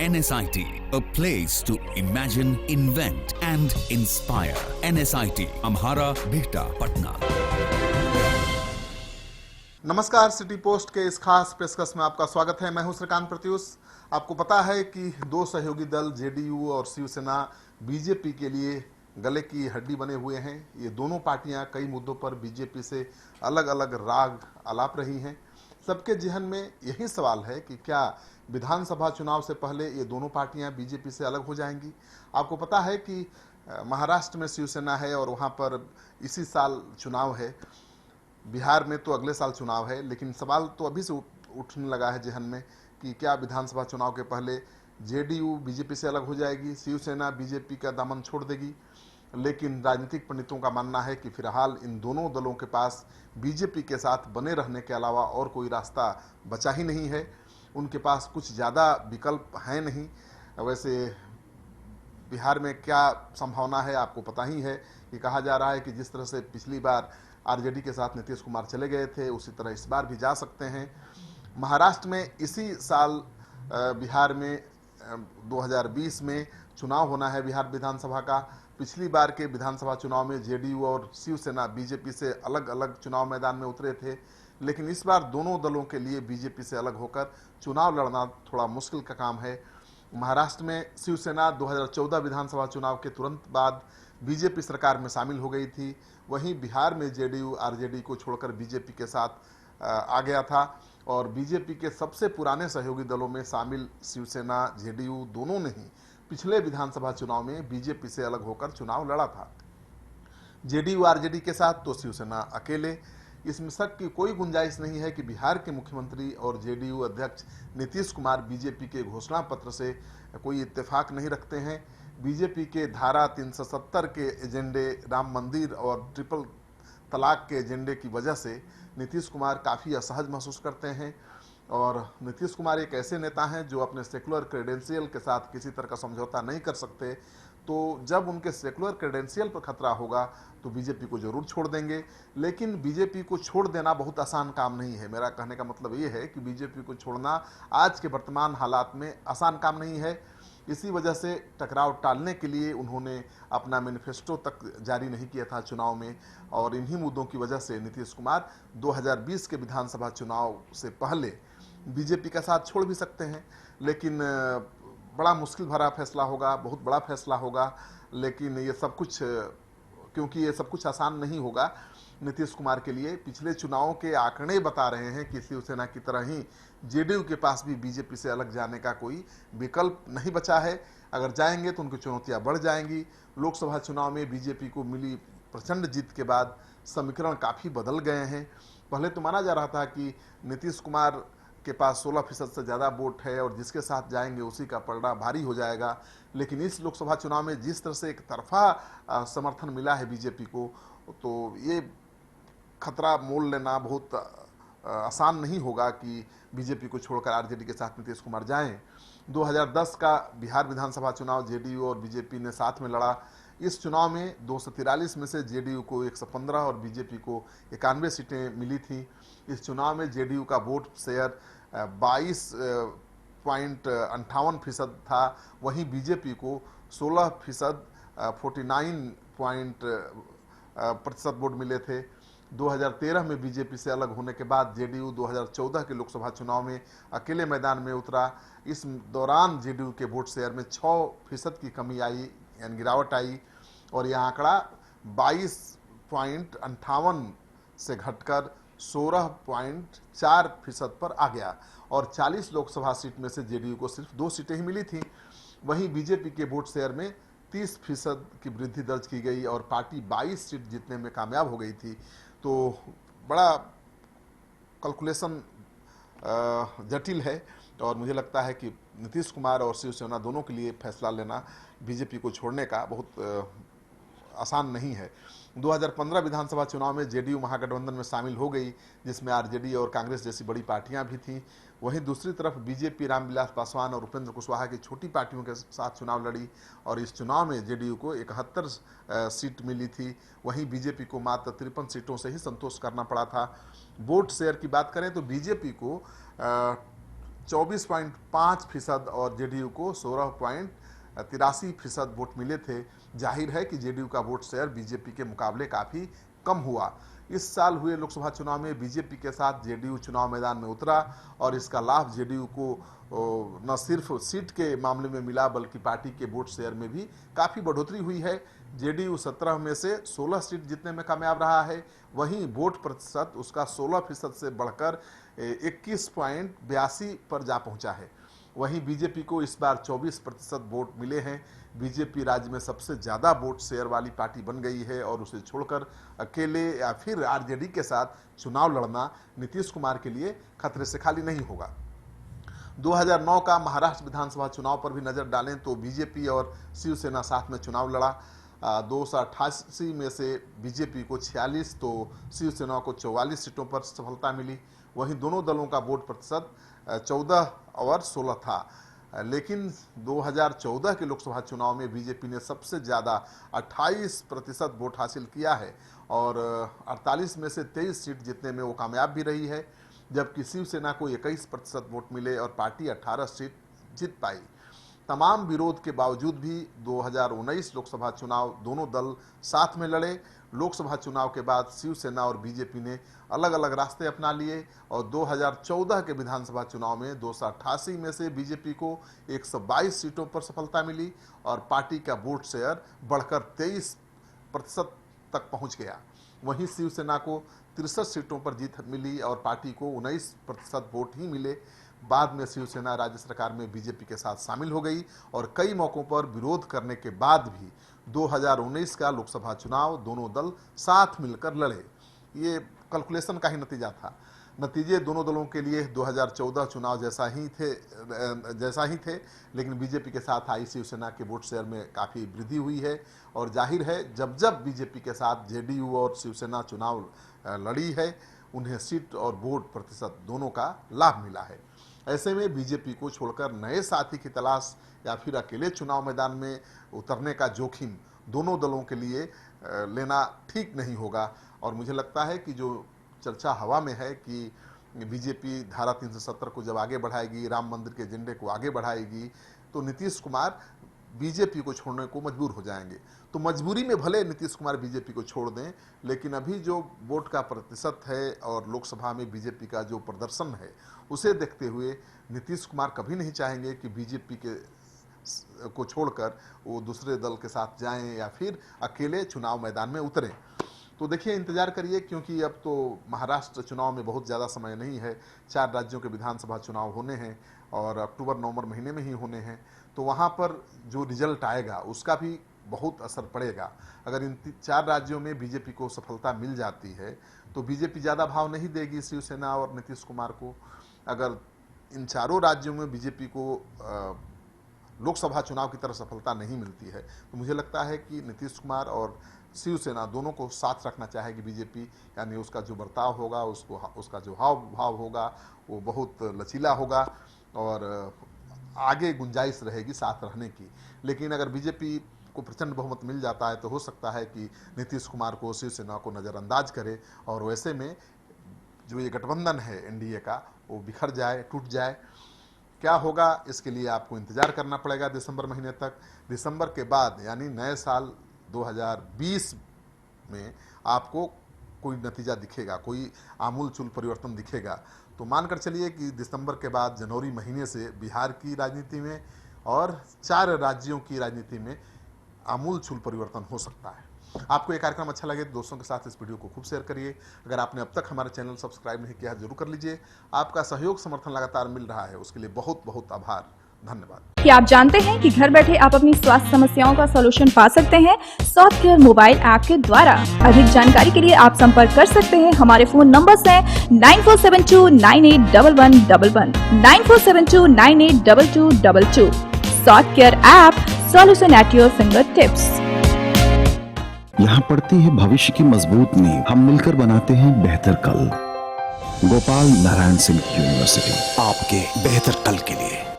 NSIT, a place to imagine, invent and inspire. NSIT, Amhara, Bihta, Patna. नमस्कार, city post के इस खास पेशकश में आपका स्वागत है। मैं हूं श्रीकांत प्रत्युष। आपको पता है कि दो सहयोगी दल जेडीयू और शिवसेना बीजेपी के लिए गले की हड्डी बने हुए हैं। ये दोनों पार्टियां कई मुद्दों पर बीजेपी से अलग अलग राग आलाप रही हैं। सबके जहन में यही सवाल है कि क्या विधानसभा चुनाव से पहले ये दोनों पार्टियां बीजेपी से अलग हो जाएंगी। आपको पता है कि महाराष्ट्र में शिवसेना है और वहाँ पर इसी साल चुनाव है। बिहार में तो अगले साल चुनाव है, लेकिन सवाल तो अभी से उठने लगा है जहन में कि क्या विधानसभा चुनाव के पहले जेडीयू बीजेपी से अलग हो जाएगी, शिवसेना बीजेपी का दामन छोड़ देगी। लेकिन राजनीतिक पंडितों का मानना है कि फिलहाल इन दोनों दलों के पास बीजेपी के साथ बने रहने के अलावा और कोई रास्ता बचा ही नहीं है। उनके पास कुछ ज़्यादा विकल्प हैं नहीं। वैसे बिहार में क्या संभावना है आपको पता ही है कि कहा जा रहा है कि जिस तरह से पिछली बार आरजेडी के साथ नीतीश कुमार चले गए थे, उसी तरह इस बार भी जा सकते हैं। महाराष्ट्र में इसी साल बिहार में 2020 में चुनाव होना है बिहार विधानसभा का। पिछली बार के विधानसभा चुनाव में जेडीयू और शिवसेना बीजेपी से अलग अलग चुनाव मैदान में उतरे थे, लेकिन इस बार दोनों दलों के लिए बीजेपी से अलग होकर चुनाव लड़ना थोड़ा मुश्किल का काम है। महाराष्ट्र में शिवसेना 2014 विधानसभा चुनाव के तुरंत बाद बीजेपी सरकार में शामिल हो गई थी। वहीं बिहार में जेडीयू आरजेडी को छोड़कर बीजेपी के साथ आ गया था और बीजेपी के सबसे पुराने सहयोगी दलों में शामिल शिवसेना जेडीयू दोनों ने ही पिछले विधानसभा चुनाव में बीजेपी से अलग होकर चुनाव लड़ा था। जेडीयू आरजेडी के साथ तो शिवसेना अकेले। इसमें शक की कोई गुंजाइश नहीं है कि बिहार के मुख्यमंत्री और जेडीयू अध्यक्ष नीतीश कुमार बीजेपी के घोषणा पत्र से कोई इत्तेफाक नहीं रखते हैं। बीजेपी के धारा 370 के एजेंडे, राम मंदिर और ट्रिपल तलाक के एजेंडे की वजह से नीतीश कुमार काफ़ी असहज महसूस करते हैं। और नीतीश कुमार एक ऐसे नेता हैं जो अपने सेकुलर क्रेडेंशियल के साथ किसी तरह का समझौता नहीं कर सकते। तो जब उनके सेकुलर क्रेडेंशियल पर खतरा होगा तो बीजेपी को जरूर छोड़ देंगे। लेकिन बीजेपी को छोड़ देना बहुत आसान काम नहीं है। मेरा कहने का मतलब ये है कि बीजेपी को छोड़ना आज के वर्तमान हालात में आसान काम नहीं है। इसी वजह से टकराव टालने के लिए उन्होंने अपना मैनिफेस्टो तक जारी नहीं किया था चुनाव में, और इन्हीं मुद्दों की वजह से नीतीश कुमार 2020 के विधानसभा चुनाव से पहले बीजेपी का साथ छोड़ भी सकते हैं। लेकिन बड़ा मुश्किल भरा फैसला होगा, बहुत बड़ा फैसला होगा। लेकिन ये सब कुछ, क्योंकि ये सब कुछ आसान नहीं होगा नीतीश कुमार के लिए। पिछले चुनावों के आंकड़े बता रहे हैं कि शिवसेना की तरह ही जेडीयू के पास भी बीजेपी से अलग जाने का कोई विकल्प नहीं बचा है। अगर जाएंगे तो उनकी चुनौतियां बढ़ जाएंगी। लोकसभा चुनाव में बीजेपी को मिली प्रचंड जीत के बाद समीकरण काफ़ी बदल गए हैं। पहले तो माना जा रहा था कि नीतीश कुमार के पास 16% से ज़्यादा वोट है और जिसके साथ जाएंगे उसी का पलड़ा भारी हो जाएगा। लेकिन इस लोकसभा चुनाव में जिस तरह से एक तरफा समर्थन मिला है बीजेपी को, तो ये खतरा मोल लेना बहुत आसान नहीं होगा कि बीजेपी को छोड़कर आरजेडी के साथ नीतीश कुमार जाएं। 2010 का बिहार विधानसभा चुनाव जेडीयू और बीजेपी ने साथ में लड़ा। इस चुनाव में 243 में से जेडीयू को 115 और बीजेपी को 91 सीटें मिली थी। इस चुनाव में जेडीयू का वोट शेयर 22.58% था, वहीं बीजेपी को 16% 49% वोट मिले थे। 2013 में बीजेपी से अलग होने के बाद जेडीयू 2014 के लोकसभा चुनाव में अकेले मैदान में उतरा। इस दौरान जेडीयू के वोट शेयर में 6% की कमी आई, यानी गिरावट आई, और यह आंकड़ा 22.58 से घटकर 16.4% पर आ गया। और 40 लोकसभा सीट में से जेडीयू को सिर्फ 2 सीटें ही मिली थी। वहीं बीजेपी के वोट शेयर में 30% की वृद्धि दर्ज की गई और पार्टी 22 सीट जीतने में कामयाब हो गई थी। तो बड़ा कैलकुलेशन जटिल है और मुझे लगता है कि नीतीश कुमार और शिवसेना दोनों के लिए फैसला लेना बीजेपी को छोड़ने का बहुत आसान नहीं है। 2015 विधानसभा चुनाव में जेडीयू महागठबंधन में शामिल हो गई, जिसमें आरजेडी और कांग्रेस जैसी बड़ी पार्टियां भी थीं। वहीं दूसरी तरफ बीजेपी रामविलास पासवान और उपेंद्र कुशवाहा की छोटी पार्टियों के साथ चुनाव लड़ी और इस चुनाव में जेडीयू को 71 सीट मिली थी। वहीं बीजेपी को मात्र 53 सीटों से ही संतोष करना पड़ा था। वोट शेयर की बात करें तो बीजेपी को 24.5% और जेडीयू को 16.83% वोट मिले थे। जाहिर है कि जेडीयू का वोट शेयर बीजेपी के मुकाबले काफ़ी कम हुआ। इस साल हुए लोकसभा चुनाव में बीजेपी के साथ जेडीयू चुनाव मैदान में उतरा और इसका लाभ जेडीयू को न सिर्फ सीट के मामले में मिला बल्कि पार्टी के वोट शेयर में भी काफ़ी बढ़ोतरी हुई है। जेडीयू 17 में से 16 सीट जीतने में कामयाब रहा है, वहीं वोट प्रतिशत उसका 16% से बढ़कर 21.82 पर जा पहुंचा है। वहीं बीजेपी को इस बार 24% वोट मिले हैं। बीजेपी राज्य में सबसे ज़्यादा वोट शेयर वाली पार्टी बन गई है और उसे छोड़कर अकेले या फिर आरजेडी के साथ चुनाव लड़ना नीतीश कुमार के लिए खतरे से खाली नहीं होगा। 2009 का महाराष्ट्र विधानसभा चुनाव पर भी नजर डालें तो बीजेपी और शिवसेना साथ में चुनाव लड़ा। 288 में से बीजेपी को 46 तो शिवसेना को 44 सीटों पर सफलता मिली। वहीं दोनों दलों का वोट प्रतिशत 14 और 16 था, लेकिन 2014 के लोकसभा चुनाव में बीजेपी ने सबसे ज़्यादा 28% वोट हासिल किया है और 48 में से 23 सीट जीतने में वो कामयाब भी रही है, जबकि शिवसेना को 21% वोट मिले और पार्टी 18 सीट जीत पाई। तमाम विरोध के बावजूद भी 2019 लोकसभा चुनाव दोनों दल साथ में लड़े। लोकसभा चुनाव के बाद शिवसेना और बीजेपी ने अलग अलग रास्ते अपना लिए और 2014 के विधानसभा चुनाव में 288 में से बीजेपी को 122 सीटों पर सफलता मिली और पार्टी का वोट शेयर बढ़कर 23% तक पहुंच गया। वहीं शिवसेना को 63 सीटों पर जीत मिली और पार्टी को 19% वोट ही मिले। बाद में शिवसेना राज्य सरकार में बीजेपी के साथ शामिल हो गई और कई मौकों पर विरोध करने के बाद भी 2019 का लोकसभा चुनाव दोनों दल साथ मिलकर लड़े। ये कैलकुलेशन का ही नतीजा था। नतीजे दोनों दलों के लिए 2014 चुनाव जैसा ही थे, लेकिन बीजेपी के साथ आई शिवसेना के वोट शेयर में काफ़ी वृद्धि हुई है और जाहिर है जब बीजेपी के साथ जेडीयू और शिवसेना चुनाव लड़ी है उन्हें सीट और वोट प्रतिशत दोनों का लाभ मिला है। ऐसे में बीजेपी को छोड़कर नए साथी की तलाश या फिर अकेले चुनाव मैदान में उतरने का जोखिम दोनों दलों के लिए लेना ठीक नहीं होगा और मुझे लगता है कि जो चर्चा हवा में है कि बीजेपी धारा 370 को जब आगे बढ़ाएगी, राम मंदिर के एजेंडे को आगे बढ़ाएगी, तो नीतीश कुमार बीजेपी को छोड़ने को मजबूर हो जाएंगे। तो मजबूरी में भले नीतीश कुमार बीजेपी को छोड़ दें, लेकिन अभी जो वोट का प्रतिशत है और लोकसभा में बीजेपी का जो प्रदर्शन है उसे देखते हुए नीतीश कुमार कभी नहीं चाहेंगे कि बीजेपी को छोड़कर वो दूसरे दल के साथ जाएं या फिर अकेले चुनाव मैदान में उतरें। तो देखिए, इंतजार करिए, क्योंकि अब तो महाराष्ट्र चुनाव में बहुत ज़्यादा समय नहीं है। 4 राज्यों के विधानसभा चुनाव होने हैं और अक्टूबर-नवंबर महीने में ही होने हैं। तो वहाँ पर जो रिजल्ट आएगा उसका भी बहुत असर पड़ेगा। अगर इन 4 राज्यों में बीजेपी को सफलता मिल जाती है तो बीजेपी ज़्यादा भाव नहीं देगी शिवसेना और नीतीश कुमार को। अगर इन चारों राज्यों में बीजेपी को लोकसभा चुनाव की तरह सफलता नहीं मिलती है तो मुझे लगता है कि नीतीश कुमार और शिवसेना दोनों को साथ रखना चाहेगी बीजेपी। यानी उसका जो बर्ताव होगा, उसका जो हाव भाव होगा वो बहुत लचीला होगा और आगे गुंजाइश रहेगी साथ रहने की। लेकिन अगर बीजेपी को प्रचंड बहुमत मिल जाता है तो हो सकता है कि नीतीश कुमार को, शिवसेना को नज़रअंदाज करे और वैसे में जो ये गठबंधन है एनडीए का वो बिखर जाए, टूट जाए। क्या होगा इसके लिए आपको इंतजार करना पड़ेगा दिसंबर महीने तक। दिसंबर के बाद यानी नए साल 2020 में आपको कोई नतीजा दिखेगा, कोई आमूलचूल परिवर्तन दिखेगा। तो मानकर चलिए कि दिसंबर के बाद जनवरी महीने से बिहार की राजनीति में और 4 राज्यों की राजनीति में आमूलचूल परिवर्तन हो सकता है। आपको ये कार्यक्रम अच्छा लगे तो दोस्तों के साथ इस वीडियो को खूब शेयर करिए। अगर आपने अब तक हमारे चैनल सब्सक्राइब नहीं किया है जरूर कर लीजिए। आपका सहयोग समर्थन लगातार मिल रहा है, उसके लिए बहुत बहुत आभार, धन्यवाद। क्या आप जानते हैं कि घर बैठे आप अपनी स्वास्थ्य समस्याओं का सॉल्यूशन पा सकते हैं सॉफ्टकेयर मोबाइल ऐप के द्वारा। अधिक जानकारी के लिए आप संपर्क कर सकते हैं। हमारे फोन नंबर्स हैं 9472981111, 9472982222। Softcare app, solution at your fingertips. यहाँ पड़ती है भविष्य की मजबूत नींव। हम मिलकर बनाते हैं बेहतर कल। गोपाल नारायण सिंह यूनिवर्सिटी, आपके बेहतर कल के लिए।